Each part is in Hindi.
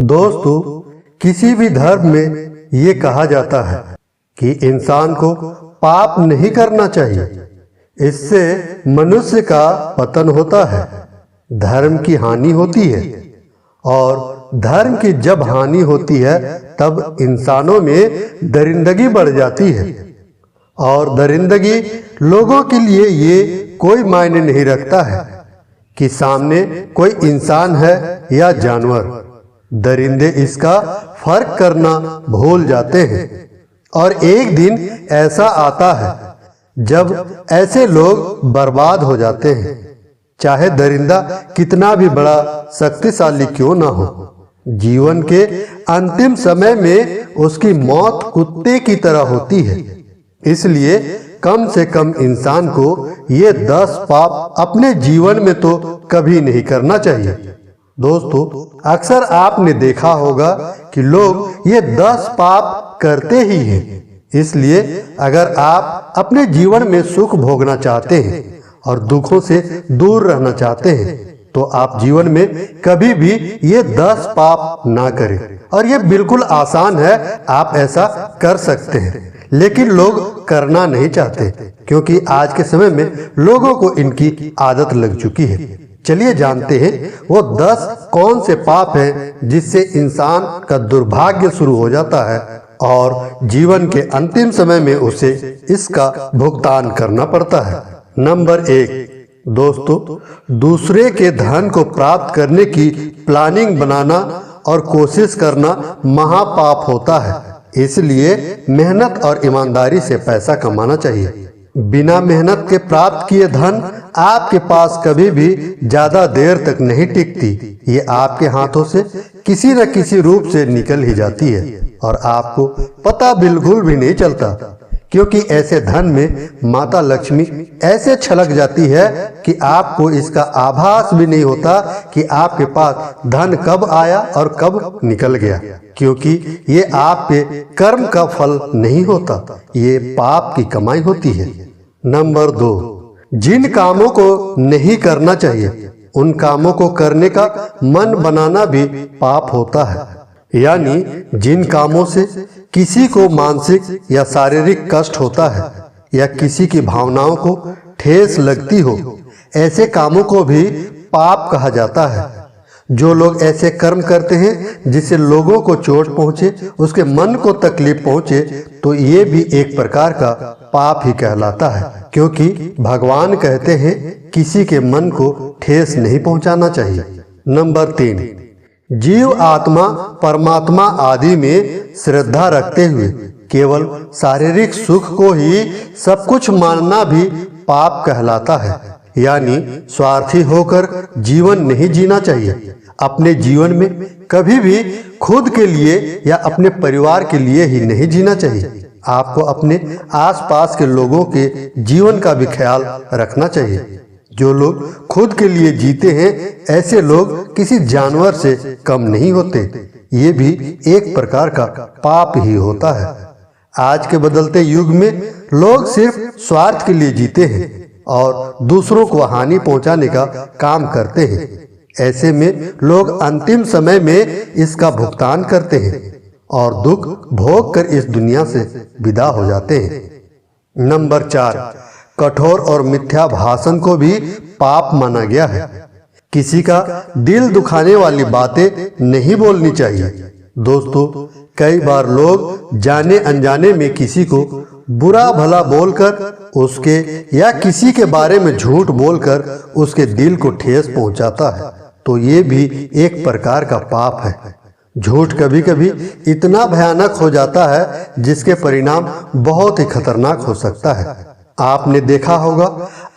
दोस्तों, किसी भी धर्म में ये कहा जाता है कि इंसान को पाप नहीं करना चाहिए, इससे मनुष्य का पतन होता है, धर्म की हानि होती है। और धर्म की जब हानि होती है तब इंसानों में दरिंदगी बढ़ जाती है। और दरिंदगी लोगों के लिए ये कोई मायने नहीं रखता है कि सामने कोई इंसान है या जानवर। दरिंदे इसका फर्क करना भूल जाते हैं। और एक दिन ऐसा आता है जब ऐसे लोग बर्बाद हो जाते हैं, चाहे दरिंदा कितना भी बड़ा शक्तिशाली क्यों ना हो। जीवन के अंतिम समय में उसकी मौत कुत्ते की तरह होती है। इसलिए कम से कम इंसान को ये 10 पाप अपने जीवन में तो कभी नहीं करना चाहिए। दोस्तों, अक्सर आपने देखा होगा कि लोग ये 10 पाप करते ही हैं। इसलिए अगर आप अपने जीवन में सुख भोगना चाहते हैं और दुखों से दूर रहना चाहते हैं तो आप जीवन में कभी भी ये 10 पाप ना करें। और ये बिल्कुल आसान है, आप ऐसा कर सकते हैं, लेकिन लोग करना नहीं चाहते क्योंकि आज के समय में लोगों को इनकी आदत लग चुकी है। चलिए जानते हैं वो 10 कौन से पाप हैं जिससे इंसान का दुर्भाग्य शुरू हो जाता है और जीवन के अंतिम समय में उसे इसका भुगतान करना पड़ता है। नंबर 1, दोस्तों, दूसरे के धन को प्राप्त करने की प्लानिंग बनाना और कोशिश करना महापाप होता है। इसलिए मेहनत और ईमानदारी से पैसा कमाना चाहिए। बिना मेहनत के प्राप्त किए धन आपके पास कभी भी ज्यादा देर तक नहीं टिकती। ये आपके हाथों से किसी न किसी रूप से निकल ही जाती है और आपको पता बिल्कुल भी नहीं चलता, क्योंकि ऐसे धन में माता लक्ष्मी ऐसे छलक जाती है कि आपको इसका आभास भी नहीं होता कि आपके पास धन कब आया और कब निकल गया, क्योंकि ये आपके कर्म का फल नहीं होता, ये पाप की कमाई होती है। नंबर 2, जिन कामों को नहीं करना चाहिए उन कामों को करने का मन बनाना भी पाप होता है। यानी जिन कामों से किसी को मानसिक या शारीरिक कष्ट होता है या किसी की भावनाओं को ठेस लगती हो, ऐसे कामों को भी पाप कहा जाता है। जो लोग ऐसे कर्म करते हैं जिससे लोगों को चोट पहुंचे, उसके मन को तकलीफ पहुंचे, तो ये भी एक प्रकार का पाप ही कहलाता है, क्योंकि भगवान कहते हैं किसी के मन को ठेस नहीं पहुंचाना चाहिए। नंबर 3, जीव आत्मा परमात्मा आदि में श्रद्धा रखते हुए केवल शारीरिक सुख को ही सब कुछ मानना भी पाप कहलाता है। यानी स्वार्थी होकर जीवन नहीं जीना चाहिए। अपने जीवन में कभी भी खुद के लिए या अपने परिवार के लिए ही नहीं जीना चाहिए। आपको अपने आसपास के लोगों के जीवन का भी ख्याल रखना चाहिए। जो लोग खुद के लिए जीते हैं, ऐसे लोग किसी जानवर से कम नहीं होते। ये भी एक प्रकार का पाप ही होता है। आज के बदलते युग में लोग सिर्फ स्वार्थ के लिए जीते हैं और दूसरों को हानि पहुंचाने का काम करते हैं। ऐसे में लोग अंतिम समय में इसका भुगतान करते हैं और दुख भोग कर इस दुनिया से विदा हो जाते हैं। नंबर 4, कठोर और मिथ्या भाषण को भी पाप माना गया है। किसी का दिल दुखाने वाली बातें नहीं बोलनी चाहिए। दोस्तों, कई बार लोग जाने अनजाने में किसी को बुरा भला बोलकर उसके या किसी के बारे में झूठ बोलकर उसके दिल को ठेस पहुंचाता है, तो ये भी एक प्रकार का पाप है। झूठ कभी कभी इतना भयानक हो जाता है जिसके परिणाम बहुत ही खतरनाक हो सकता है। आपने देखा होगा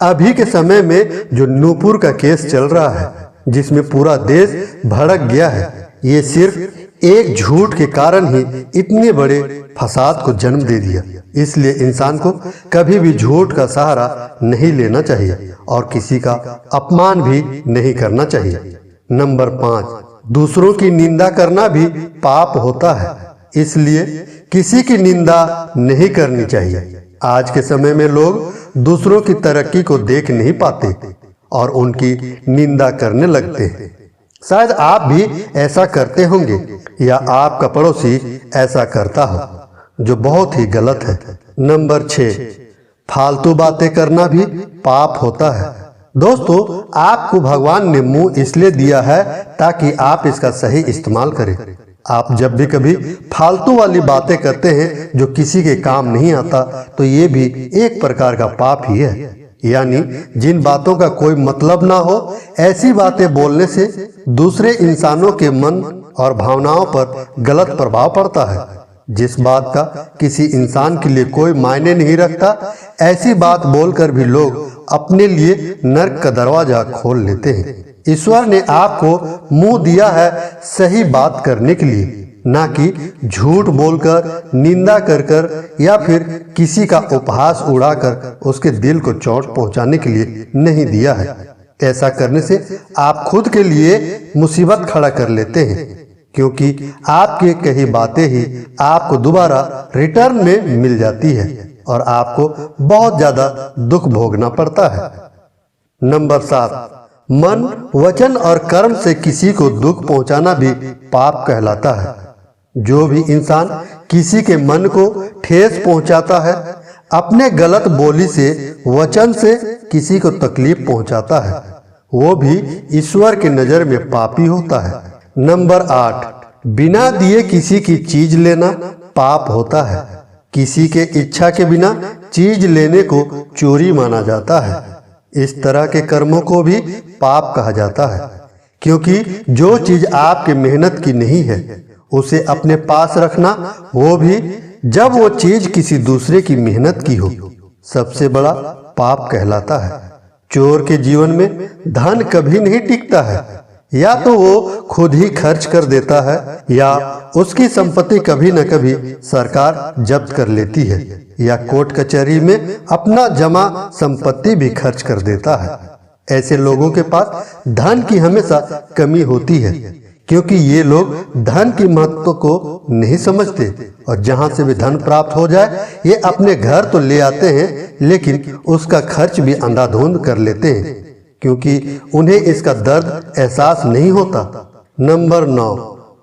अभी के समय में जो नूपुर का केस चल रहा है, जिसमें पूरा देश भड़क गया है, ये सिर्फ एक झूठ के कारण ही इतने बड़े फसाद को जन्म दे दिया। इसलिए इंसान को कभी भी झूठ का सहारा नहीं लेना चाहिए और किसी का अपमान भी नहीं करना चाहिए। नंबर 5, दूसरों की निंदा करना भी पाप होता है। इसलिए किसी की निंदा नहीं करनी चाहिए। आज के समय में लोग दूसरों की तरक्की को देख नहीं पाते और उनकी निंदा करने लगते हैं। शायद आप भी ऐसा करते होंगे या आपका पड़ोसी ऐसा करता हो, जो बहुत ही गलत है। नंबर 6, फालतू बातें करना भी पाप होता है। दोस्तों, आपको भगवान ने मुंह इसलिए दिया है ताकि आप इसका सही इस्तेमाल करें। आप जब भी कभी फालतू वाली बातें करते हैं जो किसी के काम नहीं आता, तो ये भी एक प्रकार का पाप ही है। यानी जिन बातों का कोई मतलब ना हो, ऐसी बातें बोलने से दूसरे इंसानों के मन और भावनाओं पर गलत प्रभाव पड़ता है। जिस बात का किसी इंसान के लिए कोई मायने नहीं रखता, ऐसी बात बोलकर भी लोग अपने लिए नर्क का दरवाजा खोल लेते हैं। ईश्वर ने आपको मुंह दिया है सही बात करने के लिए, ना कि झूठ बोलकर, निंदा कर कर या फिर किसी का उपहास उड़ाकर उसके दिल को चोट पहुंचाने के लिए नहीं दिया है। ऐसा करने से आप खुद के लिए मुसीबत खड़ा कर लेते हैं, क्योंकि आपकी कही बातें ही आपको दोबारा रिटर्न में मिल जाती है और आपको बहुत ज्यादा दुख भोगना पड़ता है। नंबर 7, मन, वचन और कर्म से किसी को दुख पहुंचाना भी पाप कहलाता है। जो भी इंसान किसी के मन को ठेस पहुंचाता है, अपने गलत बोली से, वचन से किसी को तकलीफ पहुंचाता है, वो भी ईश्वर की नजर में पापी होता है। नंबर 8, बिना दिए किसी की चीज लेना पाप होता है। किसी के इच्छा के बिना चीज लेने को चोरी माना जाता है। इस तरह के कर्मों को भी पाप कहा जाता है, क्योंकि जो चीज आपकी मेहनत की नहीं है, उसे अपने पास रखना, वो भी जब वो चीज किसी दूसरे की मेहनत की हो, सबसे बड़ा पाप कहलाता है। चोर के जीवन में धन कभी नहीं टिकता है। या तो वो खुद ही खर्च कर देता है, या उसकी संपत्ति कभी न कभी सरकार जब्त कर लेती है, या कोर्ट कचहरी में अपना जमा संपत्ति भी खर्च कर देता है। ऐसे लोगों के पास धन की हमेशा कमी होती है, क्योंकि ये लोग धन की महत्व को नहीं समझते और जहां से भी धन प्राप्त हो जाए, ये अपने घर तो ले आते हैं, लेकिन उसका खर्च भी अंधाधुंध कर लेते हैं, क्योंकि उन्हें इसका दर्द एहसास नहीं होता। नंबर 9,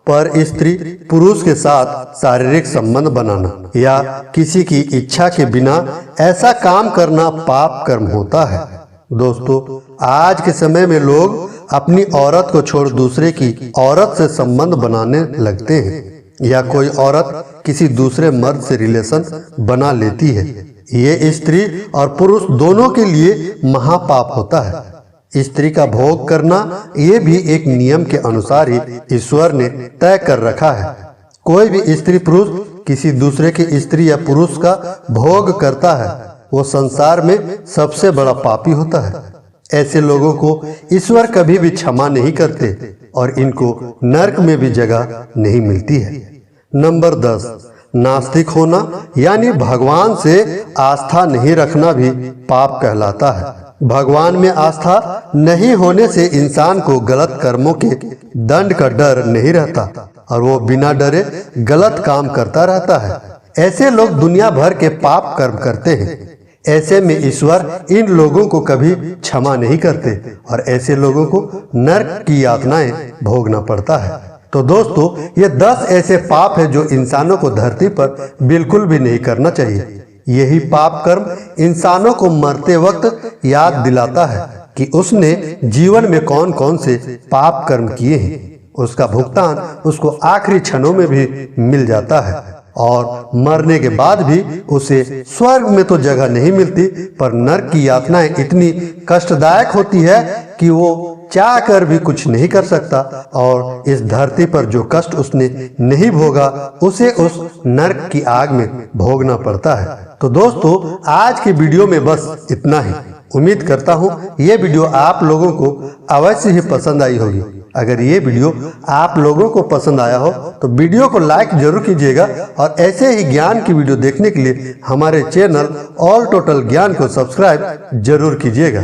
पर स्त्री पुरुष के साथ शारीरिक संबंध बनाना या किसी की इच्छा के बिना ऐसा काम करना पाप कर्म होता है। दोस्तों, आज के समय में लोग अपनी औरत को छोड़ दूसरे की औरत से संबंध बनाने लगते हैं, या कोई औरत किसी दूसरे मर्द से रिलेशन बना लेती है। ये स्त्री और पुरुष दोनों के लिए महापाप होता है। स्त्री का भोग करना ये भी एक नियम के अनुसार ही ईश्वर ने तय कर रखा है। कोई भी स्त्री पुरुष किसी दूसरे की स्त्री या पुरुष का भोग करता है, वो संसार में सबसे बड़ा पापी होता है। ऐसे लोगों को ईश्वर कभी भी क्षमा नहीं करते और इनको नरक में भी जगह नहीं मिलती है। नंबर 10, नास्तिक होना यानी भगवान से आस्था नहीं रखना भी पाप कहलाता है। भगवान में आस्था नहीं होने से इंसान को गलत कर्मों के दंड का डर नहीं रहता और वो बिना डरे गलत काम करता रहता है। ऐसे लोग दुनिया भर के पाप कर्म करते हैं। ऐसे में ईश्वर इन लोगों को कभी क्षमा नहीं करते और ऐसे लोगों को नरक की यातनाएं भोगना पड़ता है। तो दोस्तों, ये 10 ऐसे पाप है जो इंसानों को धरती पर बिल्कुल भी नहीं करना चाहिए। यही पाप कर्म इंसानों को मरते वक्त याद दिलाता है कि उसने जीवन में कौन कौन से पाप कर्म किए हैं। उसका भुगतान उसको आखिरी क्षणों में भी मिल जाता है और मरने के बाद भी उसे स्वर्ग में तो जगह नहीं मिलती, पर नरक की यातनाएं इतनी कष्टदायक होती है कि वो चाह कर भी कुछ नहीं कर सकता और इस धरती पर जो कष्ट उसने नहीं भोगा उसे उस नरक की आग में भोगना पड़ता है। तो दोस्तों, आज की वीडियो में बस इतना ही। उम्मीद करता हूँ ये वीडियो आप लोगों को अवश्य ही पसंद आई होगी। अगर ये वीडियो आप लोगों को पसंद आया हो तो वीडियो को लाइक जरूर कीजिएगा और ऐसे ही ज्ञान की वीडियो देखने के लिए हमारे चैनल ऑल टोटल ज्ञान को सब्सक्राइब जरूर कीजिएगा।